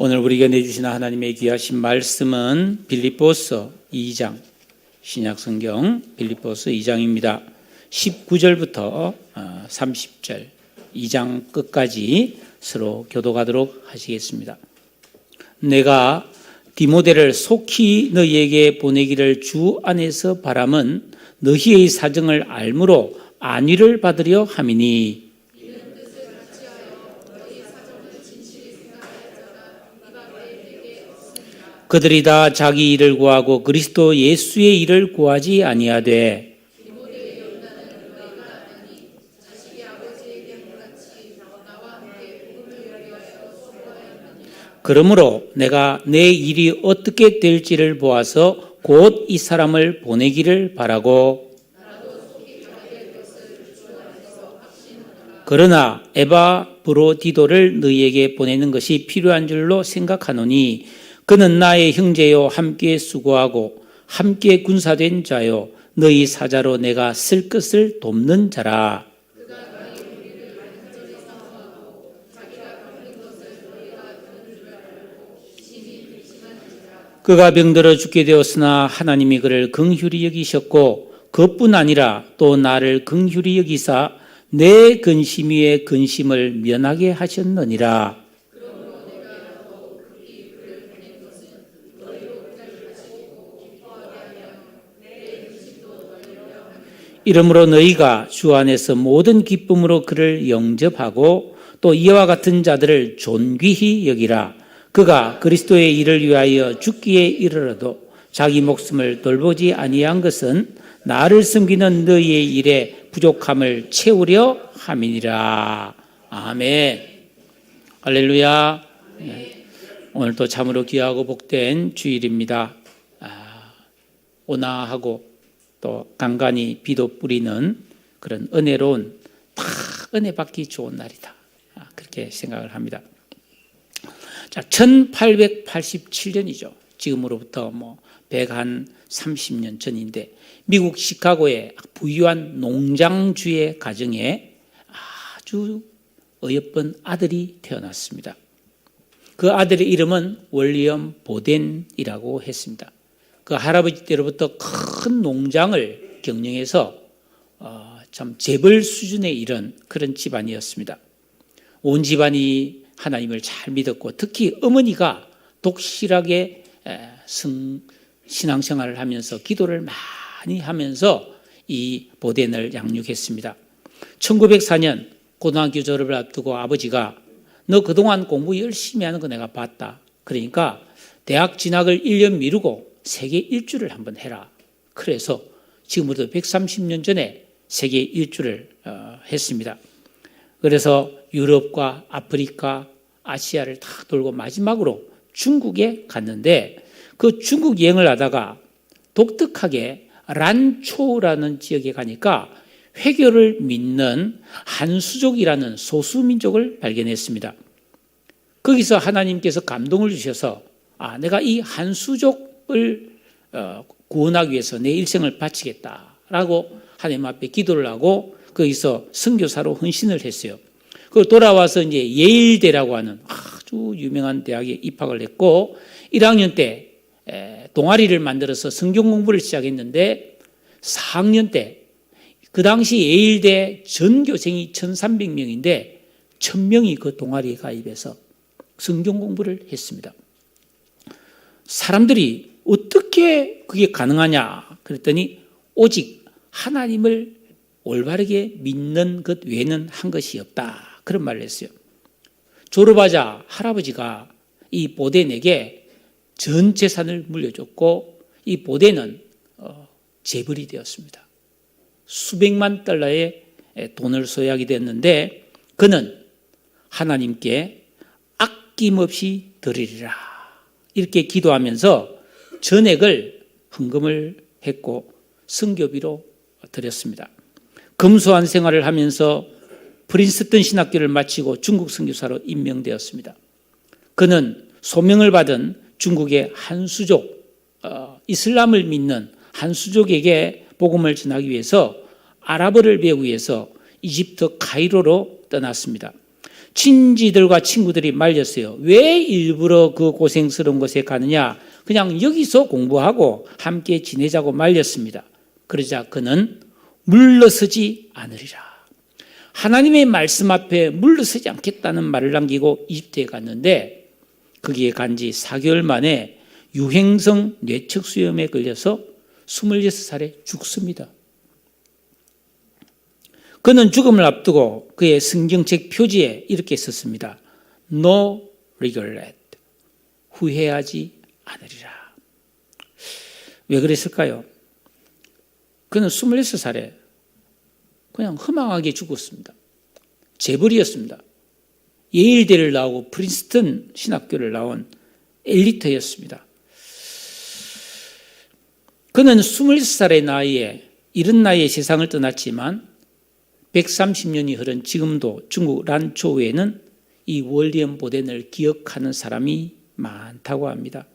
오늘 우리에게 내주신 하나님의 귀하신 말씀은 빌립보서 2장, 신약성경 빌립보서 2장입니다. 19절부터 30절, 2장 끝까지 서로 교독하도록 하시겠습니다. 내가 디모데를 속히 너희에게 보내기를 주 안에서 바람은 너희의 사정을 알므로 안위를 받으려 함이니, 그들이 다 자기 일을 구하고 그리스도 예수의 일을 구하지 아니하되 그러므로 내가 내 일이 어떻게 될지를 보아서 곧 이 사람을 보내기를 바라고, 그러나 에바브로디도를 너희에게 보내는 것이 필요한 줄로 생각하노니 그는 나의 형제요 함께 수고하고 함께 군사된 자요 너희 사자로 내가 쓸 것을 돕는 자라. 그가 병들어 죽게 되었으나 하나님이 그를 긍휼히 여기셨고 그뿐 아니라 또 나를 긍휼히 여기사 내 근심 위에 근심을 면하게 하셨느니라. 이러므로 너희가 주 안에서 모든 기쁨으로 그를 영접하고 또 이와 같은 자들을 존귀히 여기라. 그가 그리스도의 일을 위하여 죽기에 이르러도 자기 목숨을 돌보지 아니한 것은 나를 섬기는 너희의 일에 부족함을 채우려 함이니라. 아멘. 할렐루야. 네. 오늘도 참으로 귀하고 복된 주일입니다. 온화하고 또 간간히 비도 뿌리는 그런 은혜로운 다 은혜 받기 좋은 날이다. 그렇게 생각을 합니다. 자, 1887년이죠. 지금으로부터 130년 전인데 미국 시카고의 부유한 농장주의 가정에 아주 어여쁜 아들이 태어났습니다. 그 아들의 이름은 윌리엄 보덴이라고 했습니다. 그 할아버지 때로부터 큰 농장을 경영해서 참 재벌 수준에 이른 그런 집안이었습니다. 온 집안이 하나님을 잘 믿었고 특히 어머니가 독실하게 신앙생활을 하면서 기도를 많이 하면서 이 보덴을 양육했습니다. 1904년 고등학교 졸업을 앞두고 아버지가 너 그동안 공부 열심히 하는 거 내가 봤다. 그러니까 대학 진학을 1년 미루고 세계 일주를 한번 해라. 그래서 지금부터 130년 전에 세계 일주를 했습니다. 그래서 유럽과 아프리카, 아시아를 다 돌고 마지막으로 중국에 갔는데 그 중국 여행을 하다가 독특하게 란초라는 지역에 가니까 회교를 믿는 한수족이라는 소수민족을 발견했습니다. 거기서 하나님께서 감동을 주셔서 내가 이 한수족을 구원하기 위해서 내 일생을 바치겠다라고 하나님 앞에 기도를 하고 거기서 선교사로 헌신을 했어요. 그리고 돌아와서 이제 예일대라고 하는 아주 유명한 대학에 입학을 했고 1학년 때 동아리를 만들어서 성경 공부를 시작했는데 4학년 때 그 당시 예일대 전교생이 1,300명인데 1,000명이 그 동아리에 가입해서 성경 공부를 했습니다. 사람들이 어떻게 그게 가능하냐 그랬더니 오직 하나님을 올바르게 믿는 것 외에는 한 것이 없다. 그런 말을 했어요. 졸업하자 할아버지가 이 보덴에게 전 재산을 물려줬고 이 보덴은 재벌이 되었습니다. 수백만 달러의 돈을 소유하게 됐는데 그는 하나님께 아낌없이 드리리라 이렇게 기도하면서 전액을 헌금을 했고 선교비로 드렸습니다. 검소한 생활을 하면서 프린스턴 신학교를 마치고 중국 선교사로 임명되었습니다. 그는 소명을 받은 중국의 한수족, 이슬람을 믿는 한수족에게 복음을 전하기 위해서 아랍어를 배우기 위해서 이집트 카이로로 떠났습니다. 친지들과 친구들이 말렸어요. 왜 일부러 그 고생스러운 곳에 가느냐? 그냥 여기서 공부하고 함께 지내자고 말렸습니다. 그러자 그는 물러서지 않으리라. 하나님의 말씀 앞에 물러서지 않겠다는 말을 남기고 이집트에 갔는데 거기에 간 지 4개월 만에 유행성 뇌척수염에 걸려서 26살에 죽습니다. 그는 죽음을 앞두고 그의 성경책 표지에 이렇게 썼습니다. No regret. 후회하지 않으리라. 왜 그랬을까요? 그는 26살에 그냥 허망하게 죽었습니다. 재벌이었습니다. 예일대를 나오고 프린스턴 신학교를 나온 엘리트였습니다. 그는 26살의 나이에 이른 나이에 세상을 떠났지만 130년이 흐른 지금도 중국 란초우에는 이 윌리엄 보덴을 기억하는 사람이 많다고 합니다.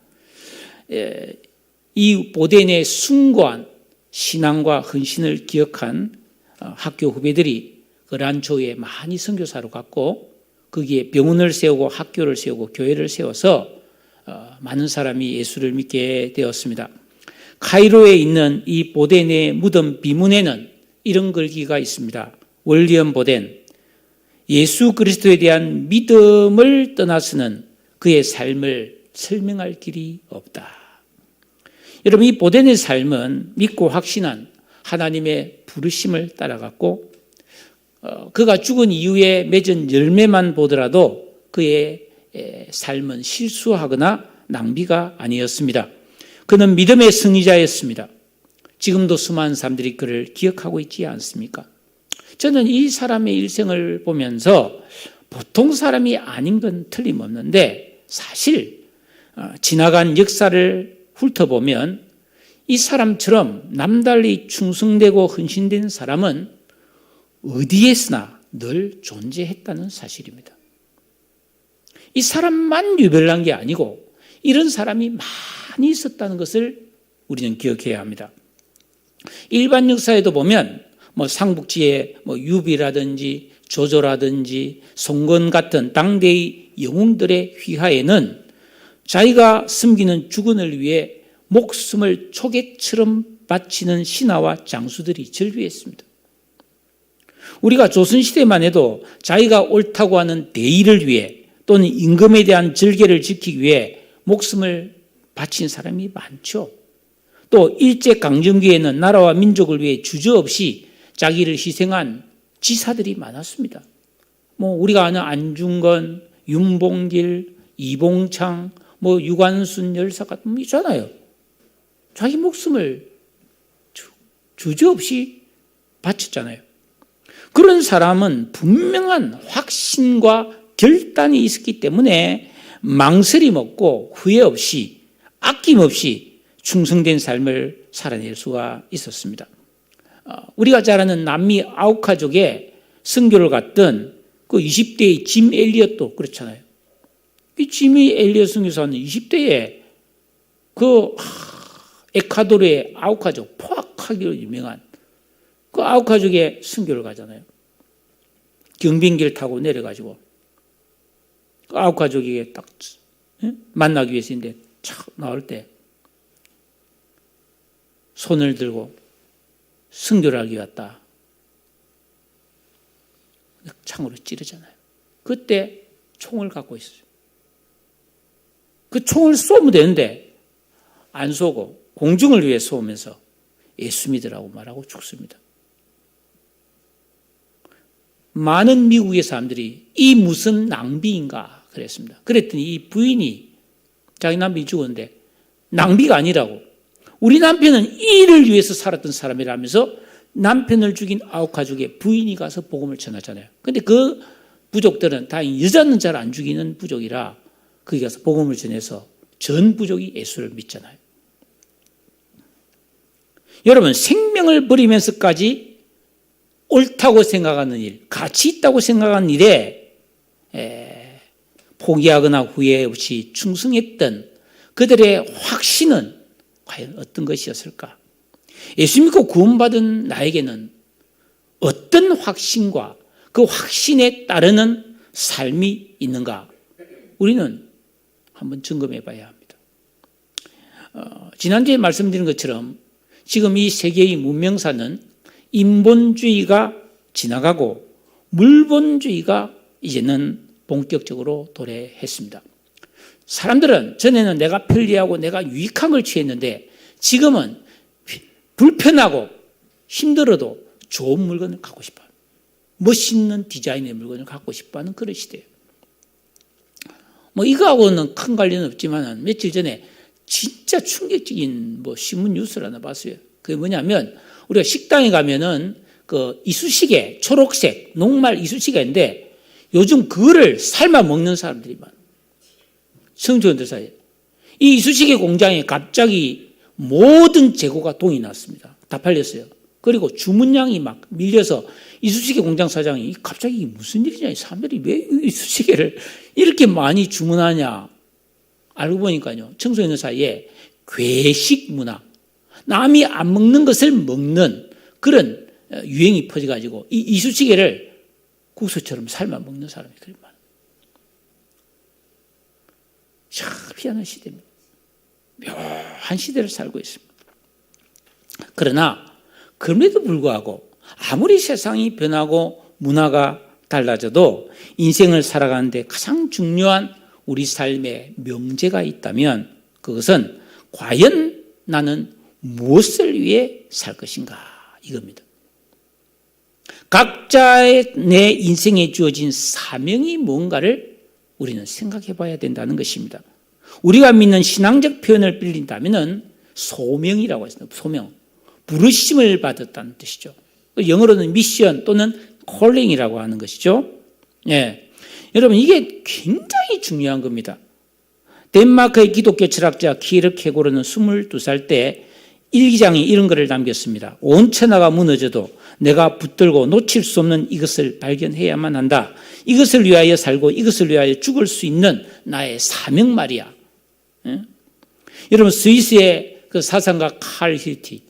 이 보덴의 숭고한 신앙과 헌신을 기억한 학교 후배들이 그 란초우에 많이 선교사로 갔고 거기에 병원을 세우고 학교를 세우고 교회를 세워서 많은 사람이 예수를 믿게 되었습니다. 카이로에 있는 이 보덴의 무덤 비문에는 이런 글귀가 있습니다. 윌리엄 보덴, 예수 그리스도에 대한 믿음을 떠나서는 그의 삶을 설명할 길이 없다. 여러분, 이 보덴의 삶은 믿고 확신한 하나님의 부르심을 따라갔고 그가 죽은 이후에 맺은 열매만 보더라도 그의 삶은 실수하거나 낭비가 아니었습니다. 그는 믿음의 승리자였습니다. 지금도 수많은 사람들이 그를 기억하고 있지 않습니까? 저는 이 사람의 일생을 보면서 보통 사람이 아닌 건 틀림없는데 사실 지나간 역사를 훑어보면 이 사람처럼 남달리 충성되고 헌신된 사람은 어디에서나 늘 존재했다는 사실입니다. 이 사람만 유별난 게 아니고 이런 사람이 많이 있었다는 것을 우리는 기억해야 합니다. 일반 역사에도 보면 삼국지의 유비라든지 조조라든지 송건 같은 당대의 영웅들의 휘하에는 자기가 섬기는 주군을 위해 목숨을 초계처럼 바치는 신하와 장수들이 절비했습니다. 우리가 조선시대만 해도 자기가 옳다고 하는 대의를 위해 또는 임금에 대한 절개를 지키기 위해 목숨을 바친 사람이 많죠. 또 일제강점기에는 나라와 민족을 위해 주저없이 자기를 희생한 지사들이 많았습니다. 우리가 아는 안중근, 윤봉길, 이봉창, 유관순 열사 같은 분 있잖아요. 자기 목숨을 주저없이 바쳤잖아요. 그런 사람은 분명한 확신과 결단이 있었기 때문에 망설임 없고 후회 없이 아낌없이 충성된 삶을 살아낼 수가 있었습니다. 우리가 잘 아는 남미 아우카족에 선교를 갔던 그 20대의 짐 엘리엇도 그렇잖아요. 이 짐이 엘리엇 선교사는 20대에 그 에콰도르의 아우카족 포악하기로 유명한 그 아우카족에 선교를 가잖아요. 경비행기를 타고 내려가지고 그 아우카족에게 딱 만나기 위해서인데 착 나올 때 손을 들고 선교를 하기 왔다. 창으로 찌르잖아요. 그때 총을 갖고 있어요. 그 총을 쏘면 되는데 안 쏘고 공중을 위해 쏘면서 예수 믿으라고 말하고 죽습니다. 많은 미국의 사람들이 이 무슨 낭비인가 그랬습니다. 그랬더니 이 부인이 자기 남편이 죽었는데 낭비가 아니라고. 우리 남편은 이를 위해서 살았던 사람이라면서 남편을 죽인 아우카족의 부인이 가서 복음을 전하잖아요. 그런데 그 부족들은 다행히 여자는 잘 안 죽이는 부족이라 거기 가서 복음을 전해서 전 부족이 예수를 믿잖아요. 여러분, 생명을 버리면서까지 옳다고 생각하는 일, 가치 있다고 생각하는 일에 포기하거나 후회 없이 충성했던 그들의 확신은 과연 어떤 것이었을까? 예수 믿고 구원받은 나에게는 어떤 확신과 그 확신에 따르는 삶이 있는가? 우리는 한번 점검해 봐야 합니다. 지난주에 말씀드린 것처럼 지금 이 세계의 문명사는 인본주의가 지나가고 물본주의가 이제는 본격적으로 도래했습니다. 사람들은 전에는 내가 편리하고 내가 유익한 걸 취했는데 지금은 불편하고 힘들어도 좋은 물건을 갖고 싶어요. 멋있는 디자인의 물건을 갖고 싶어하는 그런 시대예요. 이거하고는 큰 관련은 없지만 며칠 전에 진짜 충격적인 신문 뉴스를 하나 봤어요. 그게 뭐냐면 우리가 식당에 가면은 그 이쑤시개, 초록색 녹말 이쑤시개인데 요즘 그거를 삶아 먹는 사람들이 많아요. 청소년들 사이에. 이 이쑤시개 공장에 갑자기 모든 재고가 동이 났습니다. 다 팔렸어요. 그리고 주문량이 막 밀려서 이쑤시개 공장 사장이 갑자기 무슨 일이냐, 사람들이 왜 이쑤시개를 이렇게 많이 주문하냐. 알고 보니까요, 청소년 사이에 괴식 문화, 남이 안 먹는 것을 먹는 그런 유행이 퍼져가지고 이 이쑤시개를 국수처럼 삶아 먹는 사람이 그리 많아요. 참 희한한 시대입니다. 묘한 시대를 살고 있습니다. 그러나 그럼에도 불구하고 아무리 세상이 변하고 문화가 달라져도 인생을 살아가는데 가장 중요한 우리 삶의 명제가 있다면 그것은 과연 나는 무엇을 위해 살 것인가 이겁니다. 각자의 내 인생에 주어진 사명이 뭔가를 우리는 생각해 봐야 된다는 것입니다. 우리가 믿는 신앙적 표현을 빌린다면 소명이라고 했습니다. 소명. 부르심을 받았다는 뜻이죠. 영어로는 미션 또는 콜링이라고 하는 것이죠. 예. 여러분, 이게 굉장히 중요한 겁니다. 덴마크의 기독교 철학자 키르케고르는 22살 때 일기장에 이런 글을 남겼습니다. 온 천하가 무너져도 내가 붙들고 놓칠 수 없는 이것을 발견해야만 한다. 이것을 위하여 살고 이것을 위하여 죽을 수 있는 나의 사명 말이야. 예? 여러분, 스위스의 그 사상가 칼 힐티.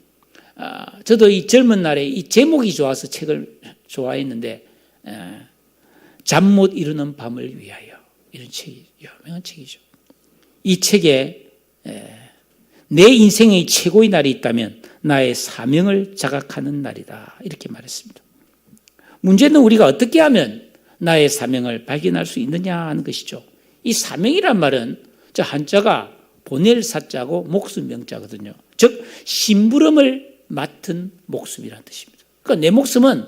저도 이 젊은 날에 이 제목이 좋아서 책을 좋아했는데, 잠 못 이루는 밤을 위하여. 이런 책이 유명한 책이죠. 이 책에 내 인생의 최고의 날이 있다면 나의 사명을 자각하는 날이다. 이렇게 말했습니다. 문제는 우리가 어떻게 하면 나의 사명을 발견할 수 있느냐 하는 것이죠. 이 사명이란 말은 저 한자가 보낼 사자고 목숨 명자거든요. 즉 심부름을 맡은 목숨이라는 뜻입니다. 그러니까 내 목숨은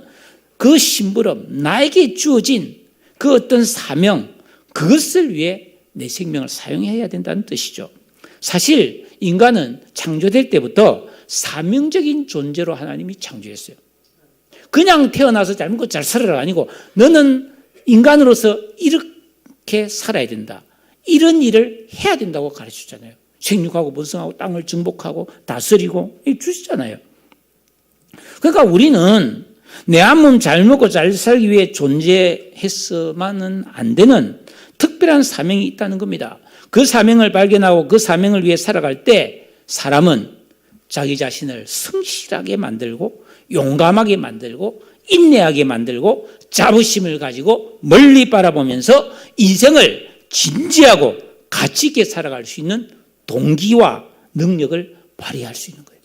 그 심부름, 나에게 주어진 그 어떤 사명, 그것을 위해 내 생명을 사용해야 된다는 뜻이죠. 사실 인간은 창조될 때부터 사명적인 존재로 하나님이 창조했어요. 그냥 태어나서 잘 먹고 잘 살아라 아니고 너는 인간으로서 이렇게 살아야 된다. 이런 일을 해야 된다고 가르치잖아요. 생육하고 번성하고 땅을 정복하고 다스리고 주시잖아요. 그러니까 우리는 내 한 몸 잘 먹고 잘 살기 위해 존재했어만은 안 되는 특별한 사명이 있다는 겁니다. 그 사명을 발견하고 그 사명을 위해 살아갈 때 사람은 자기 자신을 성실하게 만들고 용감하게 만들고 인내하게 만들고 자부심을 가지고 멀리 바라보면서 인생을 진지하고 가치 있게 살아갈 수 있는 동기와 능력을 발휘할 수 있는 거예요.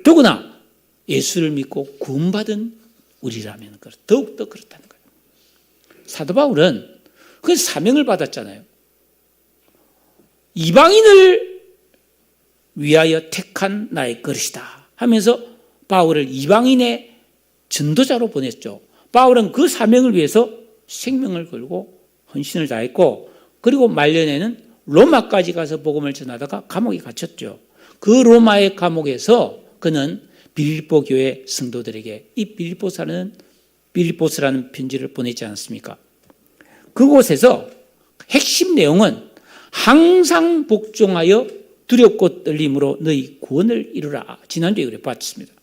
더구나 예수를 믿고 구원받은 우리라면 더욱더 그렇다는 거예요. 사도 바울은 그 사명을 받았잖아요. 이방인을 위하여 택한 나의 그릇이다 하면서 바울을 이방인의 전도자로 보냈죠. 바울은 그 사명을 위해서 생명을 걸고 헌신을 다했고 그리고 말년에는 로마까지 가서 복음을 전하다가 감옥에 갇혔죠. 그 로마의 감옥에서 그는 빌립보 교회 성도들에게 이 빌립보스라는 편지를 보내지 않았습니까? 그곳에서 핵심 내용은 항상 복종하여 두렵고 떨림으로 너희 구원을 이루라. 지난주에 그래 봤습니다.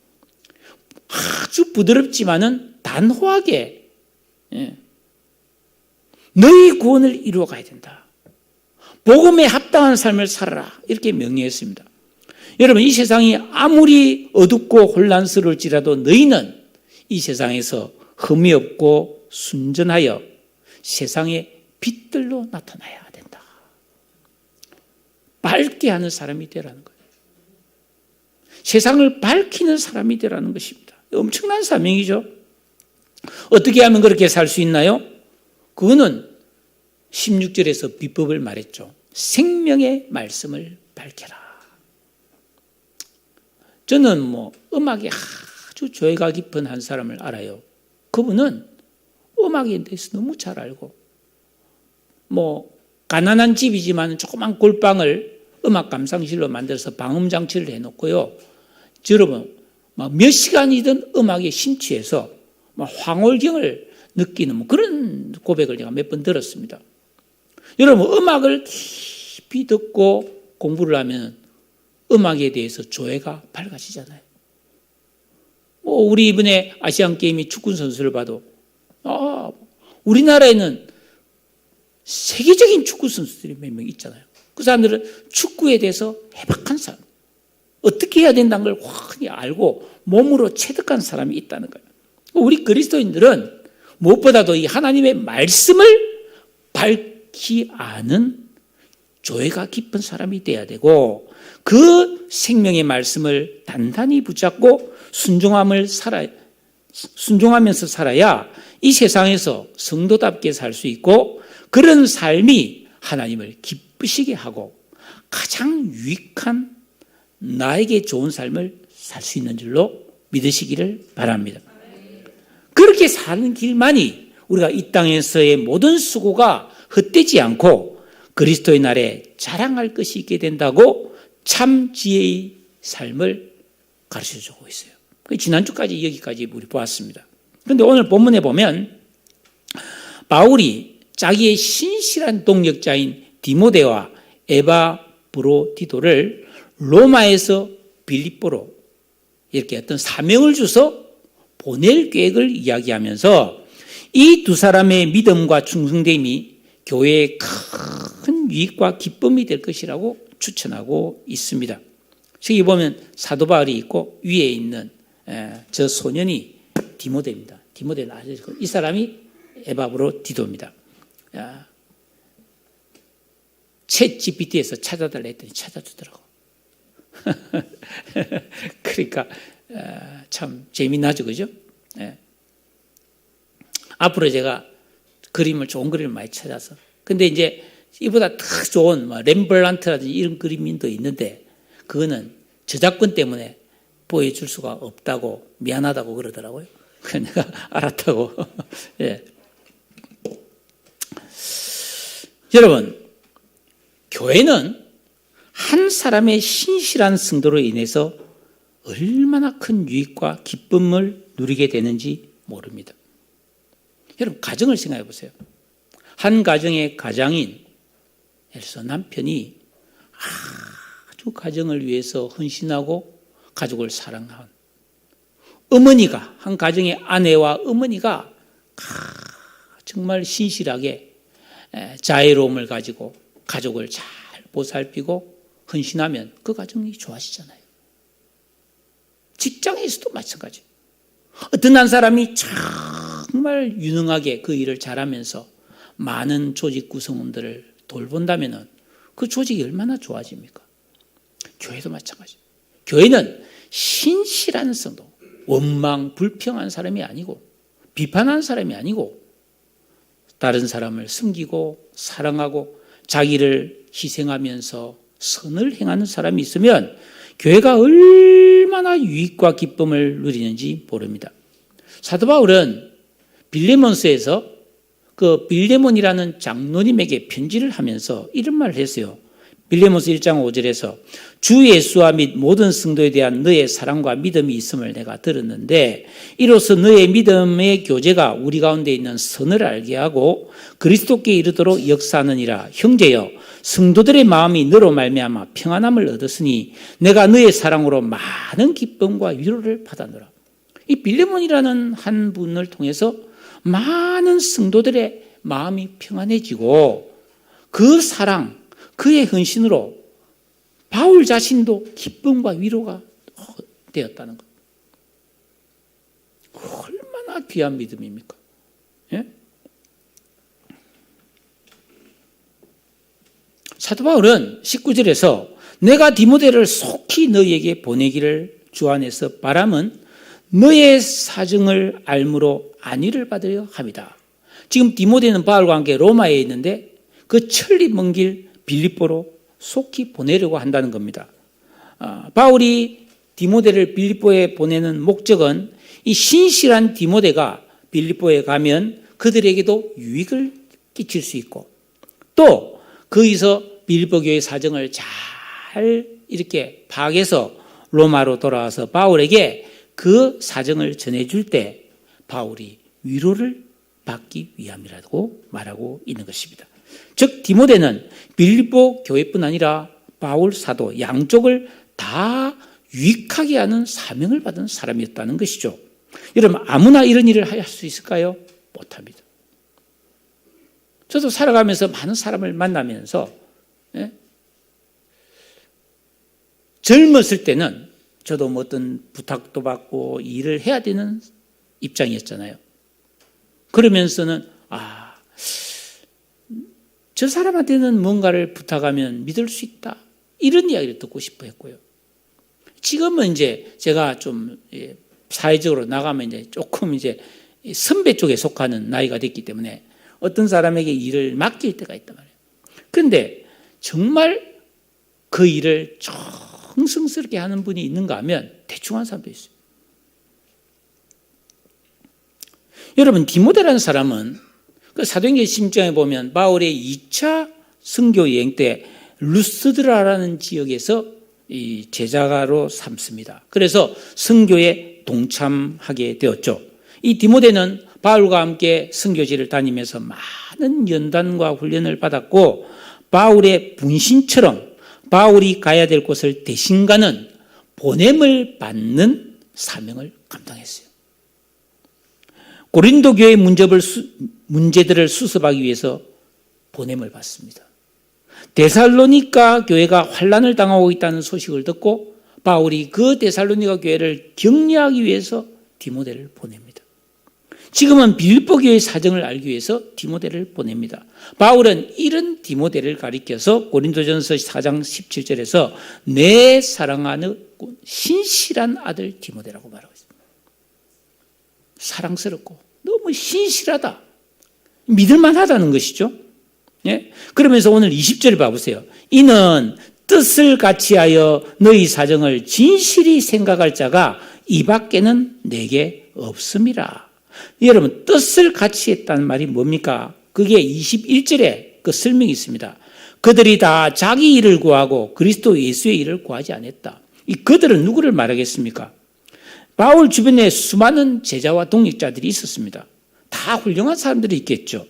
아주 부드럽지만은 단호하게 너희 구원을 이루어 가야 된다. 복음에 합당한 삶을 살아라. 이렇게 명령했습니다. 여러분, 이 세상이 아무리 어둡고 혼란스러울지라도 너희는 이 세상에서 흠이 없고 순전하여 세상의 빛들로 나타나야 된다. 밝게 하는 사람이 되라는 거예요. 세상을 밝히는 사람이 되라는 것입니다. 엄청난 사명이죠. 어떻게 하면 그렇게 살 수 있나요? 그거는 16절에서 비법을 말했죠. 생명의 말씀을 밝혀라. 저는 음악에 아주 조예가 깊은 한 사람을 알아요. 그분은 음악에 대해서 너무 잘 알고, 가난한 집이지만 조그만 골방을 음악 감상실로 만들어서 방음장치를 해놓고요. 여러분, 몇 시간이든 음악에 심취해서 황홀경을 느끼는 그런 고백을 제가 몇 번 들었습니다. 여러분, 음악을 깊이 듣고 공부를 하면 음악에 대해서 조예가 밝아지잖아요. 우리 이번에 아시안게임이 축구 선수를 봐도, 우리나라에는 세계적인 축구 선수들이 몇 명 있잖아요. 그 사람들은 축구에 대해서 해박한 사람, 어떻게 해야 된다는 걸 확히 알고 몸으로 체득한 사람이 있다는 거예요. 우리 그리스도인들은 무엇보다도 이 하나님의 말씀을 밝히 아는 조예가 깊은 사람이 돼야 되고, 그 생명의 말씀을 단단히 붙잡고 순종하면서 살아야 이 세상에서 성도답게 살 수 있고, 그런 삶이 하나님을 기쁘시게 하고 가장 유익한 나에게 좋은 삶을 살 수 있는 줄로 믿으시기를 바랍니다. 그렇게 사는 길만이 우리가 이 땅에서의 모든 수고가 헛되지 않고 그리스도의 날에 자랑할 것이 있게 된다고 참 지혜의 삶을 가르쳐주고 있어요. 지난주까지 여기까지 우리 보았습니다. 그런데 오늘 본문에 보면 바울이 자기의 신실한 동역자인 디모데와 에바브로디도를 로마에서 빌립보로 이렇게 어떤 사명을 주서 보낼 계획을 이야기하면서 이 두 사람의 믿음과 충성됨이 교회의 큰 유익과 기쁨이 될 것이라고 추천하고 있습니다. 여기 보면 사도 바울이 있고 위에 있는 저 소년이 디모데입니다. 디모데는 아시죠? 이 사람이 에바브로디도입니다. 챗 GPT에서 찾아달라 했더니 찾아주더라고. 그러니까 참 재미나죠, 그죠? 앞으로 제가 좋은 그림을 많이 찾아서, 근데 이제 이보다 더 좋은 렘블란트라든지 이런 그림도 있는데 그거는 저작권 때문에 보여줄 수가 없다고 미안하다고 그러더라고요. 그래서 내가 알았다고. 예. 여러분, 교회는 한 사람의 신실한 성도로 인해서 얼마나 큰 유익과 기쁨을 누리게 되는지 모릅니다. 여러분, 가정을 생각해 보세요. 한 가정의 가장인, 예를 들어서 남편이 아주 가정을 위해서 헌신하고 가족을 사랑한 어머니가, 한 가정의 아내와 어머니가 정말 신실하게 자애로움을 가지고 가족을 잘 보살피고 헌신하면 그 가정이 좋아지잖아요. 직장에서도 마찬가지. 어떤 한 사람이 정말 유능하게 그 일을 잘하면서 많은 조직 구성원들을 돌본다면 그 조직이 얼마나 좋아집니까? 교회도 마찬가지. 교회는 신실한 성도, 원망, 불평한 사람이 아니고 비판한 사람이 아니고 다른 사람을 섬기고 사랑하고 자기를 희생하면서 선을 행하는 사람이 있으면 교회가 얼마나 유익과 기쁨을 누리는지 모릅니다. 사도 바울은 빌레몬스에서 그 빌레몬이라는 장로님에게 편지를 하면서 이런 말을 했어요. 빌레몬스 1장 5절에서 주 예수와 및 모든 성도에 대한 너의 사랑과 믿음이 있음을 내가 들었는데 이로써 너의 믿음의 교제가 우리 가운데 있는 선을 알게 하고 그리스도께 이르도록 역사하느니라. 형제여, 성도들의 마음이 너로 말미암아 평안함을 얻었으니 내가 너의 사랑으로 많은 기쁨과 위로를 받았노라. 이 빌레몬이라는 한 분을 통해서 많은 성도들의 마음이 평안해지고 그 사랑, 그의 헌신으로 바울 자신도 기쁨과 위로가 되었다는 것. 얼마나 귀한 믿음입니까? 예? 사도 바울은 19절에서 내가 디모데를 속히 너희에게 보내기를 주 안에서 바람은 너의 사정을 알므로 안위를 받으려 함이다. 지금 디모데는 바울과 함께 로마에 있는데 그 천리 먼 길 빌립보로 속히 보내려고 한다는 겁니다. 바울이 디모데를 빌립보에 보내는 목적은 이 신실한 디모데가 빌립보에 가면 그들에게도 유익을 끼칠 수 있고 또 거기서 빌립보 교회 사정을 잘 이렇게 파악해서 로마로 돌아와서 바울에게 그 사정을 전해줄 때 바울이 위로를 받기 위함이라고 말하고 있는 것입니다. 즉 디모데는 빌립보 교회뿐 아니라 바울 사도 양쪽을 다 유익하게 하는 사명을 받은 사람이었다는 것이죠. 여러분 아무나 이런 일을 할 수 있을까요? 못합니다. 저도 살아가면서 많은 사람을 만나면서 젊었을 때는 저도 뭐 어떤 부탁도 받고 일을 해야 되는 입장이었잖아요. 그러면서는 저 사람한테는 뭔가를 부탁하면 믿을 수 있다. 이런 이야기를 듣고 싶어 했고요. 지금은 이제 제가 좀 사회적으로 나가면 이제 조금 이제 선배 쪽에 속하는 나이가 됐기 때문에 어떤 사람에게 일을 맡길 때가 있단 말이에요. 그런데 정말 그 일을 정성스럽게 하는 분이 있는가 하면 대충 하는 사람도 있어요. 여러분 디모데라는 사람은 그 사도행전 16장에 보면 바울의 2차 선교 여행 때 루스드라라는 지역에서 이 제자가로 삼습니다. 그래서 선교에 동참하게 되었죠. 이 디모데는 바울과 함께 선교지를 다니면서 많은 연단과 훈련을 받았고 바울의 분신처럼 바울이 가야 될 곳을 대신 가는 보냄을 받는 사명을 감당했어요. 고린도 교회 문제들을 수습하기 위해서 보냄을 받습니다. 데살로니가 교회가 환난을 당하고 있다는 소식을 듣고 바울이 그 데살로니가 교회를 격려하기 위해서 디모데를 보냅니다. 지금은 빌립보 교회의 사정을 알기 위해서 디모데를 보냅니다. 바울은 이런 디모데를 가리켜서 고린도전서 4장 17절에서 내 사랑하는 신실한 아들 디모데라고 말하고 있습니다. 사랑스럽고 너무 신실하다. 믿을만하다는 것이죠. 예? 그러면서 오늘 20절 봐보세요. 이는 뜻을 같이하여 너희 사정을 진실히 생각할 자가 이 밖에는 내게 없음이라. 여러분 뜻을 같이 했다는 말이 뭡니까? 그게 21절에 그 설명이 있습니다. 그들이 다 자기 일을 구하고 그리스도 예수의 일을 구하지 않았다. 이 그들은 누구를 말하겠습니까? 바울 주변에 수많은 제자와 동역자들이 있었습니다. 다 훌륭한 사람들이 있겠죠.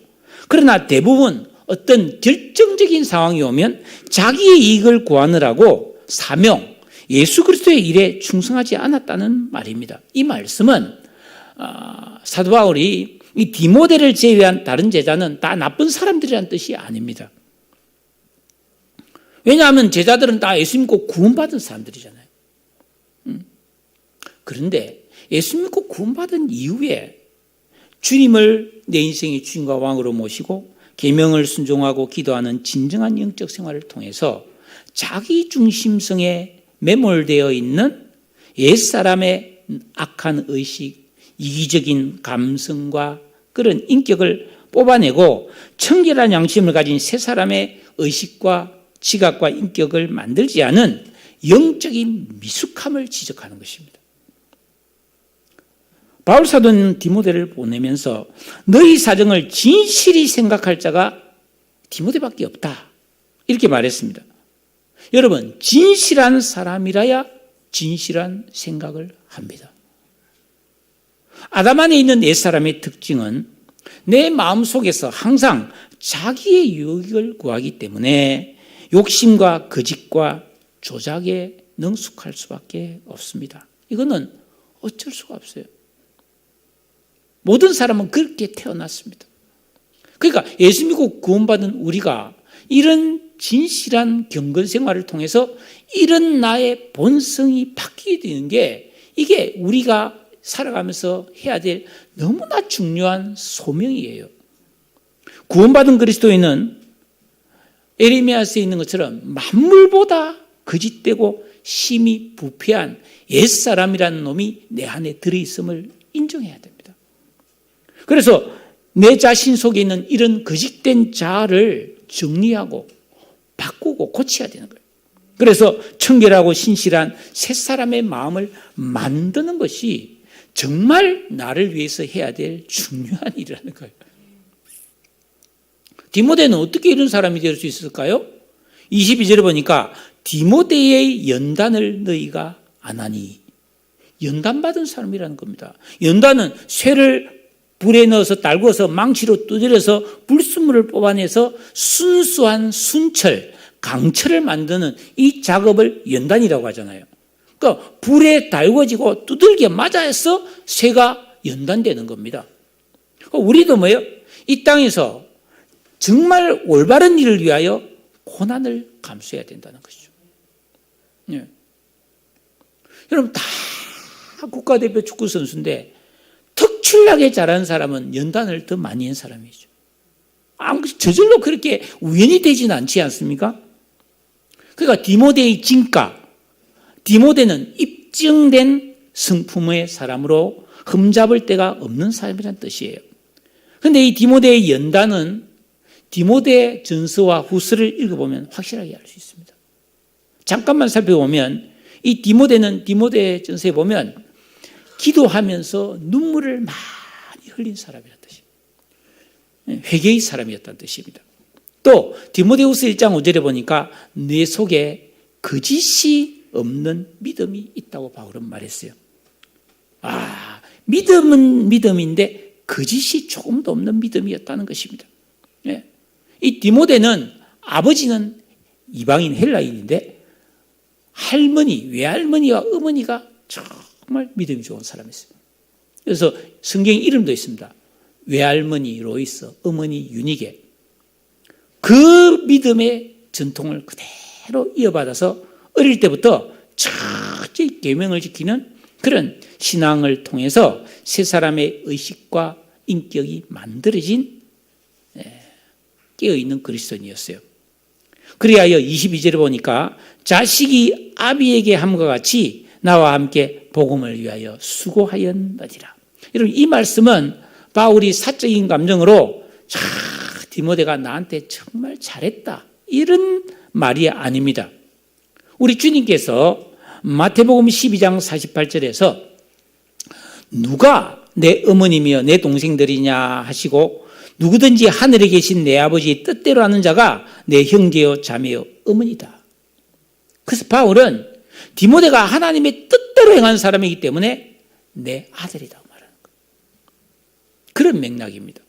그러나 대부분 어떤 결정적인 상황이 오면 자기의 이익을 구하느라고 사명, 예수 그리스도의 일에 충성하지 않았다는 말입니다. 이 말씀은 사도 바울이 이 디모데를 제외한 다른 제자는 다 나쁜 사람들이라는 뜻이 아닙니다. 왜냐하면 제자들은 다 예수 믿고 구원받은 사람들이잖아요. 그런데 예수 믿고 구원받은 이후에 주님을 내 인생의 주인과 왕으로 모시고 계명을 순종하고 기도하는 진정한 영적 생활을 통해서 자기 중심성에 매몰되어 있는 옛사람의 악한 의식, 이기적인 감성과 그런 인격을 뽑아내고 청결한 양심을 가진 새 사람의 의식과 지각과 인격을 만들지 않은 영적인 미숙함을 지적하는 것입니다. 바울 사도는 디모데를 보내면서 너희 사정을 진실히 생각할 자가 디모데밖에 없다. 이렇게 말했습니다. 여러분, 진실한 사람이라야 진실한 생각을 합니다. 아담 안에 있는 옛사람의 특징은 내 마음속에서 항상 자기의 유익을 구하기 때문에 욕심과 거짓과 조작에 능숙할 수밖에 없습니다. 이거는 어쩔 수가 없어요. 모든 사람은 그렇게 태어났습니다. 그러니까 예수 믿고 구원받은 우리가 이런 진실한 경건 생활을 통해서 이런 나의 본성이 바뀌게 되는 게 이게 우리가 살아가면서 해야 될 너무나 중요한 소명이에요. 구원받은 그리스도인은 에레미야서에 있는 것처럼 만물보다 거짓되고 심히 부패한 옛사람이라는 놈이 내 안에 들어있음을 인정해야 됩니다. 그래서 내 자신 속에 있는 이런 거짓된 자아를 정리하고 바꾸고 고쳐야 되는 거예요. 그래서 청결하고 신실한 새 사람의 마음을 만드는 것이 정말 나를 위해서 해야 될 중요한 일이라는 거예요. 디모데는 어떻게 이런 사람이 될 수 있을까요? 22절에 보니까 디모데의 연단을 너희가 안 하니, 연단받은 사람이라는 겁니다. 연단은 쇠를 불에 넣어서 달궈서 망치로 두드려서 불순물을 뽑아내서 순수한 순철, 강철을 만드는 이 작업을 연단이라고 하잖아요. 그러니까 불에 달궈지고 두들겨 맞아서 쇠가 연단되는 겁니다. 우리도 뭐예요? 이 땅에서 정말 올바른 일을 위하여 고난을 감수해야 된다는 것이죠. 예. 여러분 다 국가대표 축구 선수인데 특출나게 잘하는 사람은 연단을 더 많이 한 사람이죠. 저절로 그렇게 우연히 되지는 않지 않습니까? 그러니까 디모데의 진가, 디모데는 입증된 성품의 사람으로 흠잡을 데가 없는 사람이라는 뜻이에요. 그런데 이 디모데의 연단은 디모데 전서와 후서를 읽어보면 확실하게 알 수 있습니다. 잠깐만 살펴보면 이 디모데는 디모데 전서에 보면 기도하면서 눈물을 많이 흘린 사람이라는 뜻입니다. 회개의 사람이었다는 뜻입니다. 또 디모데후서 1장 5절에 보니까 내 속에 거짓이 없는 믿음이 있다고 바울은 말했어요. 믿음은 믿음인데 거짓이 조금도 없는 믿음이었다는 것입니다. 이 디모데는 아버지는 이방인 헬라인인데 외할머니와 어머니가 정말 믿음이 좋은 사람이었어요. 그래서 성경 이름도 있습니다. 외할머니 로이스, 어머니 유니게. 그 믿음의 전통을 그대로 이어받아서 어릴 때부터 철저히 계명을 지키는 그런 신앙을 통해서 세 사람의 의식과 인격이 만들어진 깨어있는 그리스도인이었어요. 그리하여 22절에 보니까 자식이 아비에게 함과 같이 나와 함께 복음을 위하여 수고하였느니라. 여러분 이 말씀은 바울이 사적인 감정으로 디모데가 나한테 정말 잘했다 이런 말이 아닙니다. 우리 주님께서 마태복음 12장 48절에서 누가 내 어머니며 내 동생들이냐 하시고 누구든지 하늘에 계신 내 아버지의 뜻대로 하는 자가 내 형제요 자매요 어머니다. 그래서 바울은 디모데가 하나님의 뜻대로 행한 사람이기 때문에 내 아들이라고 말하는 거예요. 그런 맥락입니다.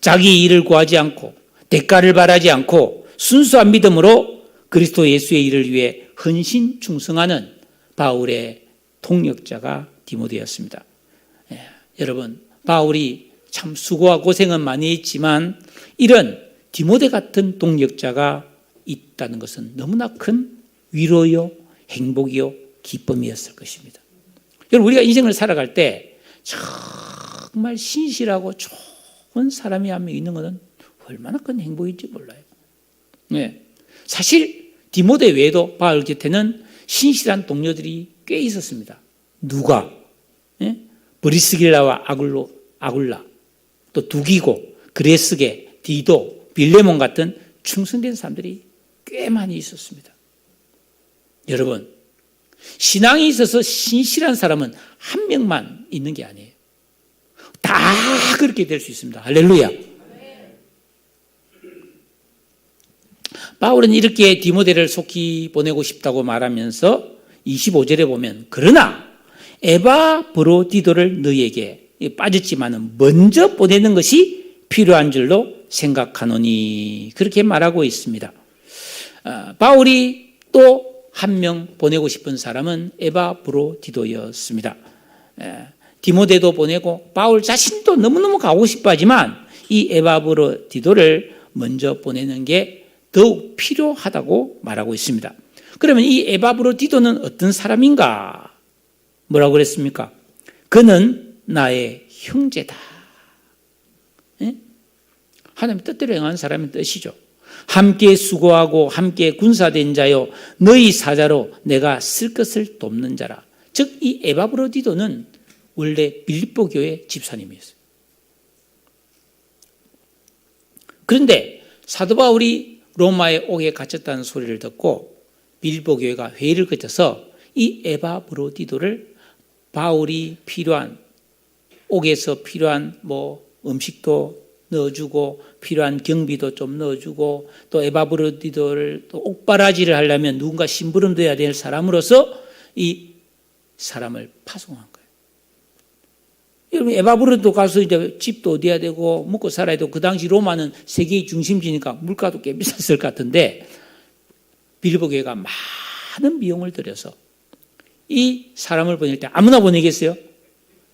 자기 일을 구하지 않고 대가를 바라지 않고 순수한 믿음으로 그리스도 예수의 일을 위해 헌신 충성하는 바울의 동역자가 디모데였습니다. 여러분 바울이 참 수고와 고생은 많이 했지만 이런 디모데 같은 동역자가 있다는 것은 너무나 큰 위로요, 행복이요, 기쁨이었을 것입니다. 여러분 우리가 인생을 살아갈 때 정말 신실하고 좋은 사람이 한 명 있는 것은 얼마나 큰 행복인지 몰라요. 사실 디모데 외에도 바울 곁에는 신실한 동료들이 꽤 있었습니다. 누가? 브리스길라와 아굴라, 또 두기고, 그레스게, 디도, 빌레몬 같은 충성된 사람들이 꽤 많이 있었습니다. 여러분, 신앙에 있어서 신실한 사람은 한 명만 있는 게 아니에요. 다 그렇게 될 수 있습니다. 할렐루야. 바울은 이렇게 디모데를 속히 보내고 싶다고 말하면서 25절에 보면 그러나 에바브로디도를 너희에게 빠졌지만 먼저 보내는 것이 필요한 줄로 생각하노니 그렇게 말하고 있습니다. 바울이 또 한 명 보내고 싶은 사람은 에바브로디도였습니다. 디모데도 보내고 바울 자신도 너무너무 가고 싶어 하지만 이 에바브로디도를 먼저 보내는 게 더욱 필요하다고 말하고 있습니다. 그러면 이 에바브로디도는 어떤 사람인가? 뭐라고 그랬습니까? 그는 나의 형제다. 하나님 뜻대로 행하는 사람의 뜻이죠. 함께 수고하고 함께 군사된 자요 너희 사자로 내가 쓸 것을 돕는 자라. 즉 이 에바브로디도는 원래 빌립보 교회 집사님이었어요. 그런데 사도 바울이 로마에 오게 갇혔다는 소리를 듣고 빌립보 교회가 회의를 거쳐서 이 에바브로디도를 바울이 필요한 옥에서 필요한 음식도 넣어주고 필요한 경비도 좀 넣어주고 또 에바브로디도를 또 옥바라지를 하려면 누군가 심부름돼야 될 사람으로서 이 사람을 파송한 거예요. 여러분 에바브로디도 가서 이제 집도 얻어야 되고 먹고 살아야 되고 그 당시 로마는 세계의 중심지니까 물가도 꽤 비쌌을 것 같은데 빌립보 교회가 많은 비용을 들여서 이 사람을 보낼 때 아무나 보내겠어요?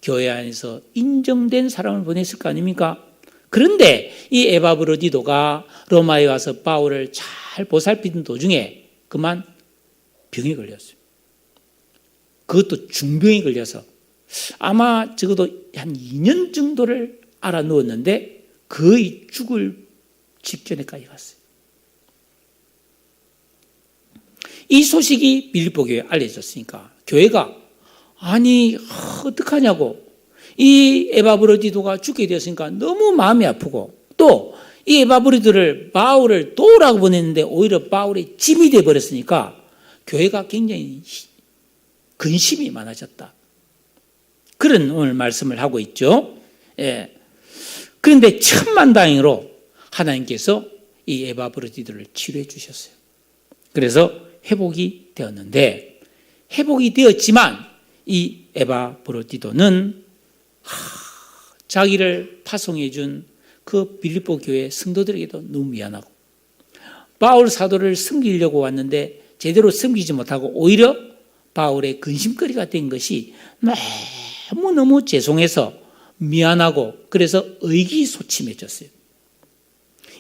교회 안에서 인정된 사람을 보냈을 거 아닙니까? 그런데 이 에바브로디도가 로마에 와서 바울을 잘 보살피던 도중에 그만 병에 걸렸어요. 그것도 중병이 걸려서 아마 적어도 한 2년 정도를 알아 누웠는데 거의 죽을 직전에까지 갔어요. 이 소식이 빌립보 교회에 알려졌으니까 교회가 아니 어떡하냐고 이 에바브로디도가 죽게 되었으니까 너무 마음이 아프고 또 이 에바브로디도를 바울을 도우라고 보냈는데 오히려 바울의 짐이 되어버렸으니까 교회가 굉장히 근심이 많아졌다. 그런 오늘 말씀을 하고 있죠. 예. 그런데 천만다행으로 하나님께서 이 에바브로디도를 치료해 주셨어요. 그래서 회복이 되었는데 회복이 되었지만 이 에바브로디도는 자기를 파송해 준 그 빌립보 교회 성도들에게도 너무 미안하고 바울 사도를 섬기려고 왔는데 제대로 섬기지 못하고 오히려 바울의 근심거리가 된 것이 너무너무 죄송해서 미안하고 그래서 의기소침해졌어요.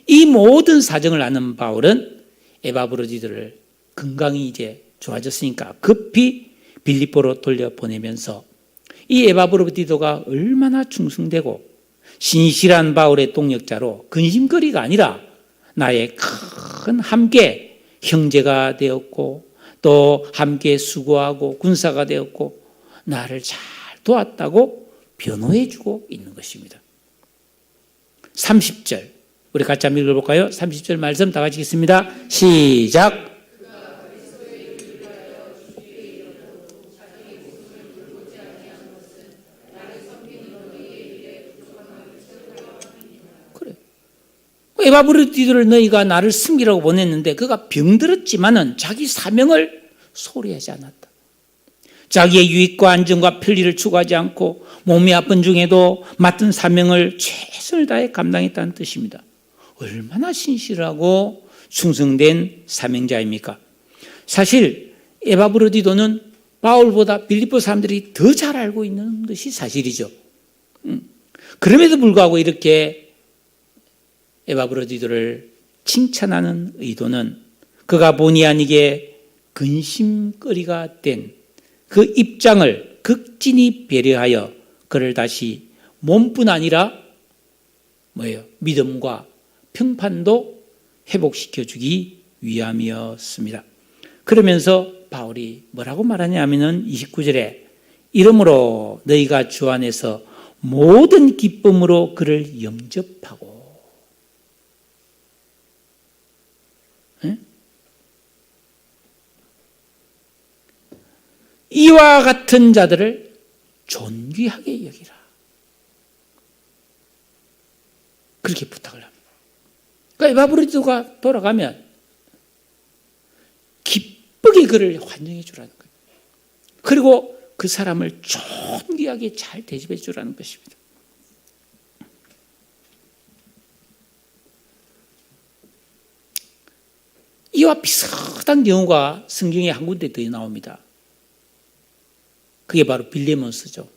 이 모든 사정을 아는 바울은 에바브로디도를 건강이 이제 좋아졌으니까 급히 빌립보로 돌려보내면서 이 에바브로디도가 얼마나 충성되고 신실한 바울의 동역자로 근심거리가 아니라 나의 큰 함께 형제가 되었고 또 함께 수고하고 군사가 되었고 나를 잘 도왔다고 변호해 주고 있는 것입니다. 30절 우리 같이 한번 읽어볼까요? 30절 말씀 다 같이 읽습니다. 시작. 에바브로디도를 너희가 나를 섬기라고 보냈는데 그가 병들었지만은 자기 사명을 소홀히하지 않았다. 자기의 유익과 안전과 편리를 추구하지 않고 몸이 아픈 중에도 맡은 사명을 최선을 다해 감당했다는 뜻입니다. 얼마나 신실하고 충성된 사명자입니까? 사실 에바브로디도는 바울보다 빌립보 사람들이 더 잘 알고 있는 것이 사실이죠. 그럼에도 불구하고 이렇게 에바브로디도를 칭찬하는 의도는 그가 본의 아니게 근심거리가 된 그 입장을 극진히 배려하여 그를 다시 몸뿐 아니라 믿음과 평판도 회복시켜주기 위함이었습니다. 그러면서 바울이 뭐라고 말하냐면은 29절에 이러므로 너희가 주 안에서 모든 기쁨으로 그를 영접하고 이와 같은 자들을 존귀하게 여기라. 그렇게 부탁을 합니다. 그러니까 에바브로디도가 돌아가면 기쁘게 그를 환영해 주라는 거예요. 그리고 그 사람을 존귀하게 잘 대접해 주라는 것입니다. 이와 비슷한 경우가 성경에 한 군데 더 나옵니다. 그게 바로 빌레몬스죠.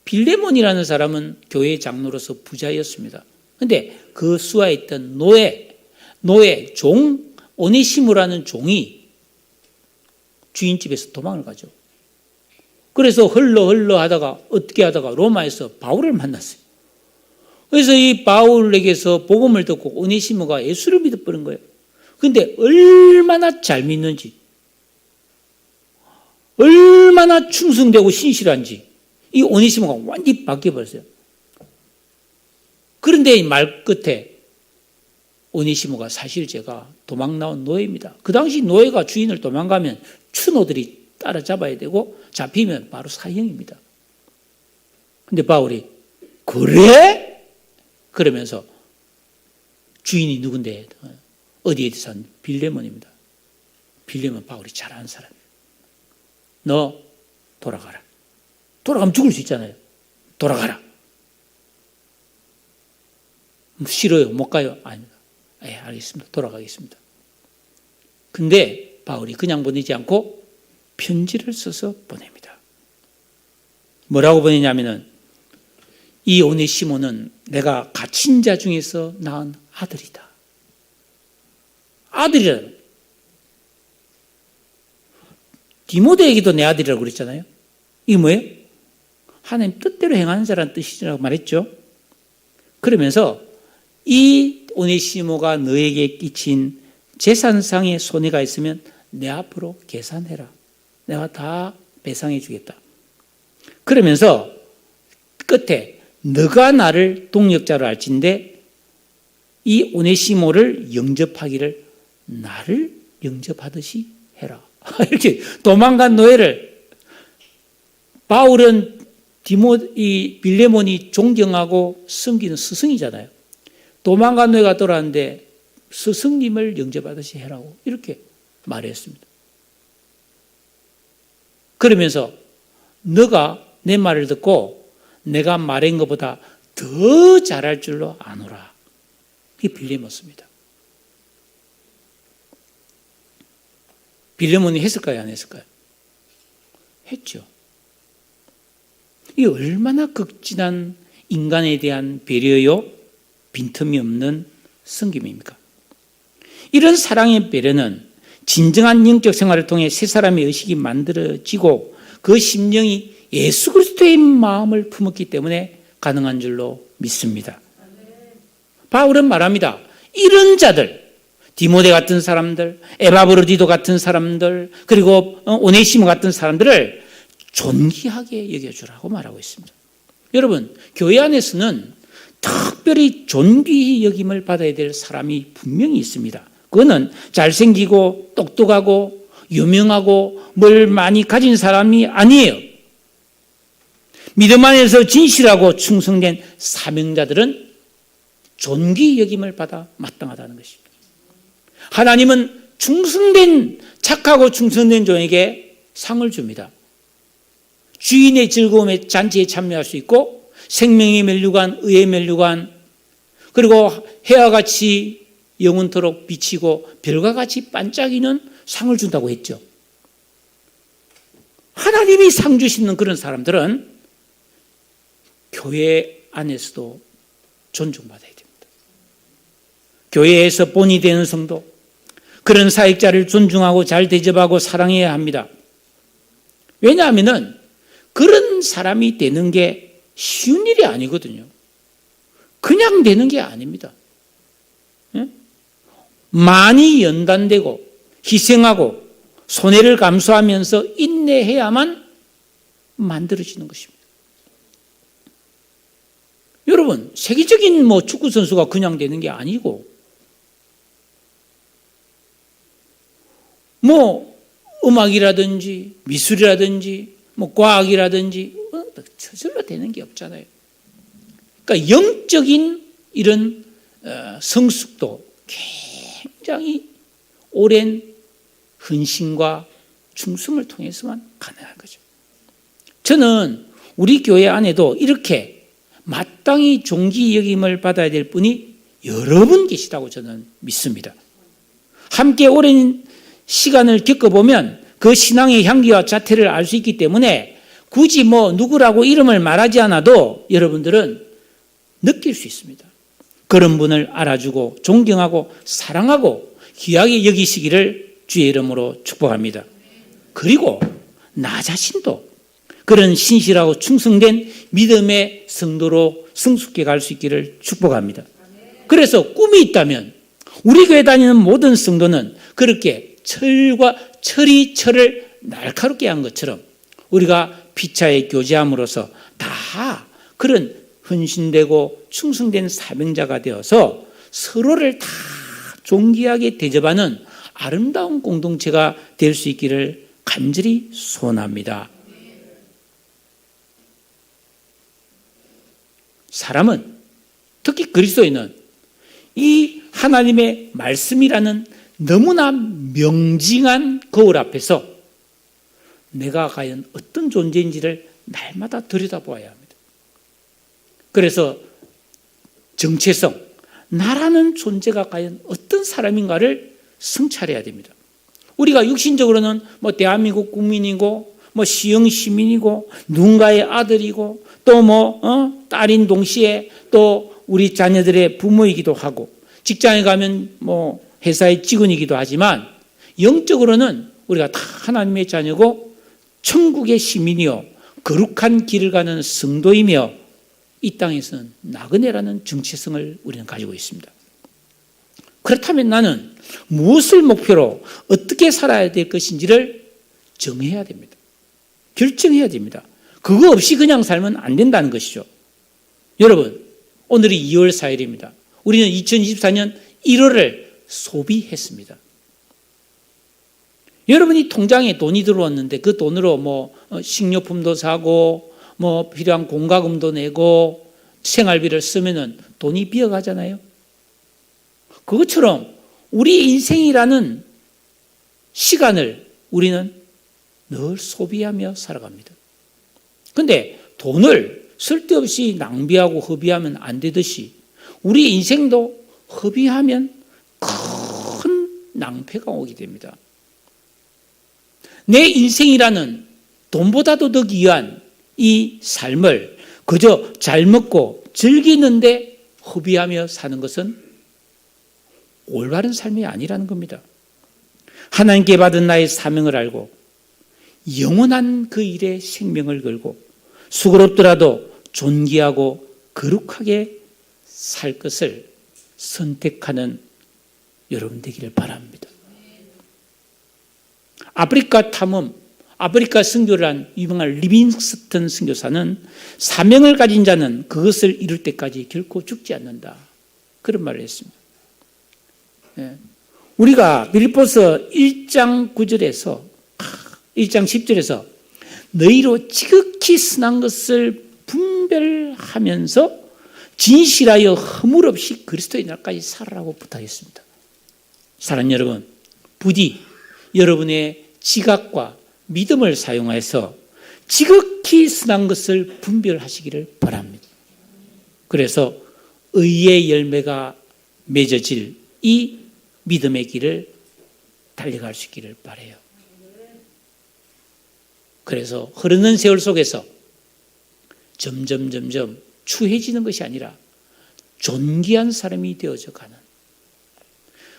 빌레몬이라는 사람은 교회 장로로서 부자였습니다. 그런데 그 수하에 있던 노예 종 오네시모라는 종이 주인집에서 도망을 가죠. 그래서 흘러 하다가 어떻게 하다가 로마에서 바울을 만났어요. 그래서 이 바울에게서 복음을 듣고 오네시모가 예수를 믿어버린 거예요. 그런데 얼마나 잘 믿는지, 얼마나 충성되고 신실한지 이 오네시모가 완전히 바뀌어버렸어요. 그런데 말 끝에 오네시모가 사실 제가 도망 나온 노예입니다. 그 당시 노예가 주인을 도망가면 추노들이 따라잡아야 되고 잡히면 바로 사형입니다. 근데 바울이 그래? 그러면서 주인이 누군데? 어디에 산 빌레몬입니다. 빌레몬 바울이 잘 아는 사람이에요. 너 돌아가라. 돌아가면 죽을 수 있잖아요. 돌아가라. 싫어요. 못 가요. 아닙니다. 예, 알겠습니다. 돌아가겠습니다. 근데 바울이 그냥 보내지 않고 편지를 써서 보냅니다. 뭐라고 보내냐면은 이 오네시모는 내가 갇힌 자 중에서 낳은 아들이다. 아들이라. 디모데에게도 내 아들이라고 그랬잖아요. 이게 뭐예요? 하나님 뜻대로 행하는 자라는 뜻이라고 말했죠. 그러면서 이 오네시모가 너에게 끼친 재산상의 손해가 있으면 내 앞으로 계산해라. 내가 다 배상해 주겠다. 그러면서 끝에 너가 나를 동역자로 알진대 이 오네시모를 영접하기를 나를 영접하듯이 해라. 이렇게 도망간 노예를 바울은 이 빌레몬이 존경하고 섬기는 스승이잖아요. 도망간 노예가 돌아왔는데 스승님을 영접하듯이 해라고 이렇게 말했습니다. 그러면서 너가 내 말을 듣고 내가 말한 것보다 더 잘할 줄로 아노라. 이게 빌레몬입니다. 빌레몬이 했을까요? 안 했을까요? 했죠. 이 얼마나 극진한 인간에 대한 배려요, 빈틈이 없는 섬김입니까? 이런 사랑의 배려는 진정한 영적 생활을 통해 새 사람의 의식이 만들어지고 그 심령이 예수 그리스도의 마음을 품었기 때문에 가능한 줄로 믿습니다. 바울은 말합니다. 이런 자들, 디모데 같은 사람들, 에바브로디도 같은 사람들, 그리고 오네시모 같은 사람들을 존귀하게 여겨주라고 말하고 있습니다. 여러분, 교회 안에서는 특별히 존귀히 여김을 받아야 될 사람이 분명히 있습니다. 그거는 잘생기고 똑똑하고 유명하고 뭘 많이 가진 사람이 아니에요. 믿음 안에서 진실하고 충성된 사명자들은 존귀 여김을 받아 마땅하다는 것입니다. 하나님은 착하고 충성된 종에게 상을 줍니다. 주인의 즐거움에 잔치에 참여할 수 있고 생명의 면류관, 의의 면류관, 그리고 해와 같이 영원토록 비치고 별과 같이 반짝이는 상을 준다고 했죠. 하나님이 상 주시는 그런 사람들은 교회 안에서도 존중받아야 됩니다. 교회에서 본이 되는 성도, 그런 사역자를 존중하고 잘 대접하고 사랑해야 합니다. 왜냐하면 그런 사람이 되는 게 쉬운 일이 아니거든요. 그냥 되는 게 아닙니다. 많이 연단되고 희생하고 손해를 감수하면서 인내해야만 만들어지는 것입니다. 여러분, 세계적인 축구 선수가 그냥 되는 게 아니고 음악이라든지 미술이라든지 과학이라든지 저절로 되는 게 없잖아요. 그러니까 영적인 이런 성숙도 굉장히 오랜 헌신과 충성을 통해서만 가능한 거죠. 저는 우리 교회 안에도 이렇게 마땅히 존귀 여김을 받아야 될 분이 여러 분 계시다고 저는 믿습니다. 함께 오랜 시간을 겪어보면 그 신앙의 향기와 자태를 알 수 있기 때문에 굳이 누구라고 이름을 말하지 않아도 여러분들은 느낄 수 있습니다. 그런 분을 알아주고 존경하고 사랑하고 귀하게 여기시기를 주의 이름으로 축복합니다. 그리고 나 자신도 그런 신실하고 충성된 믿음의 성도로 성숙해 갈 수 있기를 축복합니다. 그래서 꿈이 있다면 우리 교회 다니는 모든 성도는 그렇게 철을 날카롭게 한 것처럼 우리가 피차에 교제함으로써 다 그런 헌신되고 충성된 사명자가 되어서 서로를 다 존귀하게 대접하는 아름다운 공동체가 될 수 있기를 간절히 소원합니다. 사람은, 특히 그리스도인은 이 하나님의 말씀이라는 너무나 명징한 거울 앞에서 내가 과연 어떤 존재인지를 날마다 들여다보아야 합니다. 그래서 정체성, 나라는 존재가 과연 어떤 사람인가를 성찰해야 됩니다. 우리가 육신적으로는 대한민국 국민이고 시흥 시민이고 누군가의 아들이고 또 딸인 동시에 또 우리 자녀들의 부모이기도 하고 직장에 가면 회사의 직원이기도 하지만 영적으로는 우리가 다 하나님의 자녀고 천국의 시민이요 거룩한 길을 가는 성도이며 이 땅에서는 나그네라는 정체성을 우리는 가지고 있습니다. 그렇다면 나는 무엇을 목표로 어떻게 살아야 될 것인지를 정해야 됩니다. 결정해야 됩니다. 그거 없이 그냥 살면 안 된다는 것이죠. 여러분, 오늘이 2월 4일입니다. 우리는 2024년 1월을 소비했습니다. 여러분이 통장에 돈이 들어왔는데 그 돈으로 식료품도 사고 필요한 공과금도 내고 생활비를 쓰면은 돈이 비어가잖아요. 그것처럼 우리 인생이라는 시간을 우리는 늘 소비하며 살아갑니다. 그런데 돈을 쓸데없이 낭비하고 허비하면 안 되듯이 우리 인생도 허비하면 큰 낭패가 오게 됩니다. 내 인생이라는 돈보다도 더 귀한 이 삶을 그저 잘 먹고 즐기는데 허비하며 사는 것은 올바른 삶이 아니라는 겁니다. 하나님께 받은 나의 사명을 알고 영원한 그 일에 생명을 걸고 수고롭더라도 존귀하고 거룩하게 살 것을 선택하는 여러분 되기를 바랍니다. 아프리카 탐험, 아프리카 선교를 한 유명한 리빙스턴 선교사는 사명을 가진 자는 그것을 이룰 때까지 결코 죽지 않는다. 그런 말을 했습니다. 우리가 빌립보서 1장 9절에서 1장 10절에서 너희로 지극히 선한 것을 분별하면서 진실하여 허물 없이 그리스도의 날까지 살아라고 부탁했습니다. 사랑하는 여러분, 부디 여러분의 지각과 믿음을 사용해서 지극히 선한 것을 분별하시기를 바랍니다. 그래서 의의 열매가 맺어질 이 믿음의 길을 달려갈 수 있기를 바라요. 그래서 흐르는 세월 속에서 점점 추해지는 것이 아니라 존귀한 사람이 되어져 가는,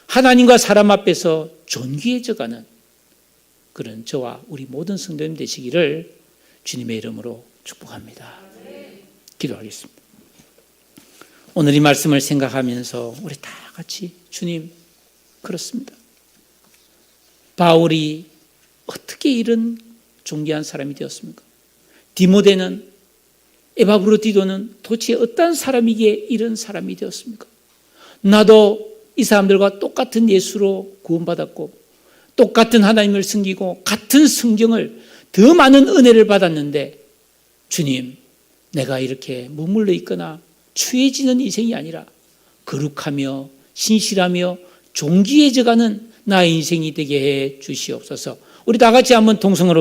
하나님과 사람 앞에서 존귀해져 가는 그런 저와 우리 모든 성도님 되시기를 주님의 이름으로 축복합니다. 기도하겠습니다. 오늘 이 말씀을 생각하면서 우리 다 같이 주님, 그렇습니다. 바울이 어떻게 이런 존귀한 사람이 되었습니까? 디모데는, 에바브로디도는 도대체 어떤 사람이기에 이런 사람이 되었습니까? 나도 이 사람들과 똑같은 예수로 구원받았고 똑같은 하나님을 섬기고 같은 성경을 더 많은 은혜를 받았는데 주님, 내가 이렇게 머물러 있거나 추해지는 인생이 아니라 거룩하며 신실하며 존귀해져가는 나의 인생이 되게 해 주시옵소서. 우리 다 같이 한번 동성으로